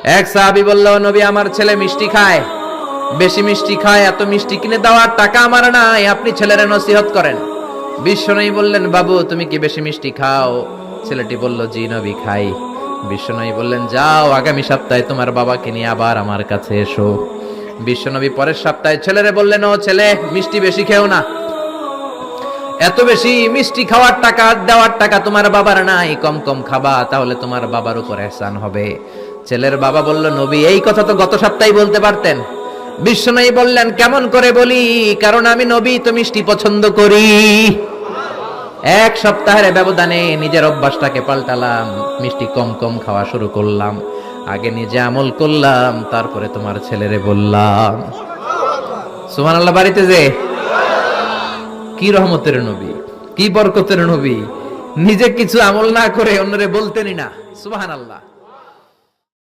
এক সাহাবী বলল, নবী আমার ছেলে মিষ্টি খায়, বেশি মিষ্টি খায়, এত মিষ্টি কিনে দেওয়ার টাকা আমার নাই, আপনি ছেলের নসিহত করেন। বিশ্বনবী বললেন, বাবু তুমি কি বেশি মিষ্টি খাও? ছেলেটি বলল, জি নবী খাই। বিশ্বনবী বললেন, যাও আগামী সপ্তাহে তোমার বাবাকে নিয়ে আবার আমার কাছে এসো। বিশ্বনবী পরের সপ্তাহে ছেলেরে বললেন, ও ছেলে মিষ্টি বেশি খেও না, এত বেশি মিষ্টি খাওয়ার টাকা দেওয়ার টাকা তোমার বাবার নাই, কম কম খাবা, তাহলে তোমার বাবার উপর ihsan হবে। ছেলের বাবা বলল, নবী এই কথা তো গত সপ্তাহে বলতে পারতেন। বিশ্বনবী বললেন, কেমন করে বলি, কারণ আমি নবী তো মিষ্টি পছন্দ করি। এক সপ্তাহের ব্যবধানে নিজের অভ্যাসটাকে পাল্টালাম, মিষ্টি কম কম খাওয়া শুরু করলাম, আগে নিজে আমল করলাম, তারপরে তোমার ছেলেরে বললাম। সুবহানাল্লাহ। বাড়িতে যে কি রহমতের নবী, কি বরকতের নবী, নিজে কিছু আমল না করে অন্যরে বলতেনই না। সুবহানাল্লাহ।